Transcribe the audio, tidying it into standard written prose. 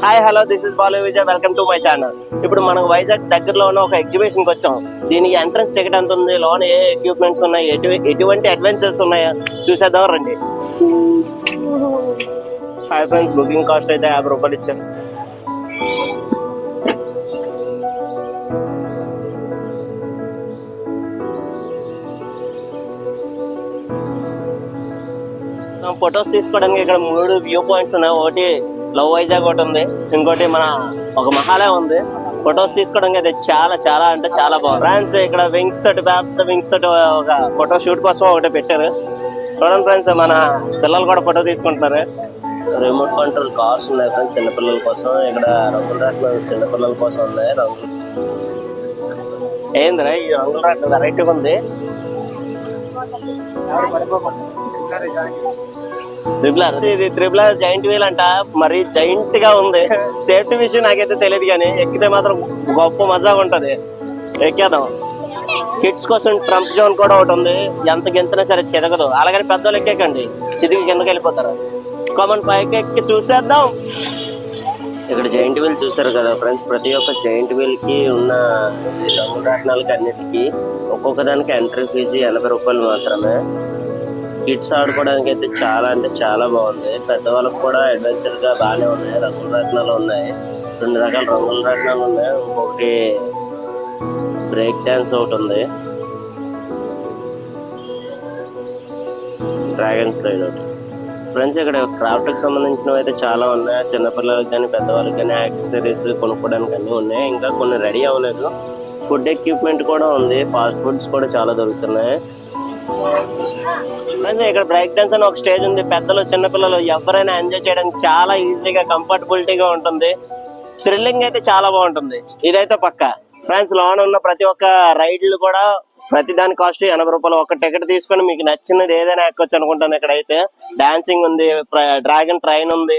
Hi hello this is Balu Vijay, welcome to my channel. ఇప్పుడు మనం వైజాగ్ దగ్గరలో ఉన్న ఒక ఎగ్జిబిషన్ కి వచ్చాం. దీనికి ఎంట్రన్స్ టికెట్ ఎంత ఉంది, లోన్ ఏ ఎక్విప్మెంట్స్ ఉన్నాయి, ఎటువంటి అడ్వెంచర్స్ ఉన్నాయో చూసేద్దాం రండి. హాయ్ ఫ్రెండ్స్, బుకింగ్ కాస్ట్ అయితే 50 రూపాయలు ఇచ్చారు. ఫొటోస్ తీసుకోవడానికి ఇక్కడ 3 వ్యూ పాయింట్స్ ఉన్నాయి. ఒకటి లవ్ వైజాగ్ ఒకటి ఉంది, ఇంకోటి మన ఒక మహాలయ ఉంది. ఫొటోస్ తీసుకోవడానికి అయితే చాలా చాలా అంటే చాలా బాగుంది. ఫ్రెండ్స్ ఇక్కడ వింగ్స్ తోటి, పెద్ద వింగ్స్ తోటి ఒక ఫోటో షూట్ కోసం ఒకటి పెట్టారు. చూడండి ఫ్రెండ్స్, మన పిల్లలు కూడా ఫోటో తీసుకుంటున్నారు. రిమోట్ కంట్రోల్ కార్స్ ఉన్నాయి ఫ్రెండ్స్ చిన్నపిల్లల కోసం. ఇక్కడ రంగుల రాట్లు చిన్నపిల్లల కోసం ఉన్నాయి. ఏందిరా ఈ రంగుల రాట్లు వెరైటీగా ఉంది. త్రిబులర్ జైంట్ వీల్ అంట, మరి జైంట్ గా ఉంది. సేఫ్టీ విషయం నాకైతే తెలియదు, కానీ ఎక్కితే మాత్రం గొప్ప మజాగా ఉంటది. ఎక్కేద్దాం. కిడ్స్ కోసం ట్రంప్ జోన్ కూడా ఒకటి ఉంది. ఎంత గెంతినా సరే చిరగదు. అలాగని పెద్దోళ్ళు ఎక్కేకండి, చిదిగి కిందకి వెళ్ళిపోతారు. కామన్ పైకి ఎక్కి చూసేద్దాం. ఇక్కడ జైంట్ వీల్ చూసారు కదా ఫ్రెండ్స్, ప్రతి ఒక్క జైంట్ వీల్ కి ఉన్న రంగు రాట్నాలకి అన్నిటికీ ఒక్కొక్క దానికి ఎంట్రీ ఫీజు 80 రూపాయలు మాత్రమే. కిడ్స్ ఆడుకోవడానికి అయితే చాలా అంటే చాలా బాగుంది. పెద్దవాళ్ళకి కూడా అడ్వెంచర్ గా బాగానే ఉన్నాయి. రంగుల రాట్నాలు ఉన్నాయి, 2 రకాల రంగుల రాట్నాలు ఉన్నాయి. ఇంకొకటి బ్రేక్ డాన్స్ ఒకటి ఉంది, డ్రాగన్ స్లైడ్ ఒకటి. ఫ్రెండ్స్ ఇక్కడ క్రాఫ్ట్ కి సంబంధించినవి అయితే చాలా ఉన్నాయి. చిన్నపిల్లలకి కానీ పెద్దవాళ్ళకి కానీ యాక్సెసరీస్ కొనుక్కోవడానికి అన్ని ఉన్నాయి. ఇంకా కొన్ని రెడీ అవ్వలేదు. ఫుడ్ ఎక్విప్మెంట్ కూడా ఉంది. ఫాస్ట్ ఫుడ్స్ కూడా చాలా దొరుకుతున్నాయి. ఫ్రెండ్స్ ఇక్కడ బ్రేక్ డాన్స్ అని ఒక స్టేజ్ ఉంది. పెద్దలు చిన్నపిల్లలు ఎవరైనా ఎంజాయ్ చేయడానికి చాలా ఈజీగా కంఫర్టబిలిటీగా ఉంటుంది. థ్రిల్లింగ్ అయితే చాలా బాగుంటుంది. ఇదైతే పక్క. ఫ్రెండ్స్ లోన్ ఉన్న ప్రతి ఒక్క రైడ్లు కూడా ప్రతి దాని కాస్ట్ 80 రూపాయలు. ఒక టికెట్ తీసుకొని మీకు నచ్చినది ఏదైనా ఎక్కొచ్చు అనుకుంటాను. ఇక్కడైతే డాన్సింగ్ ఉంది, డ్రాగన్ ట్రైన్ ఉంది.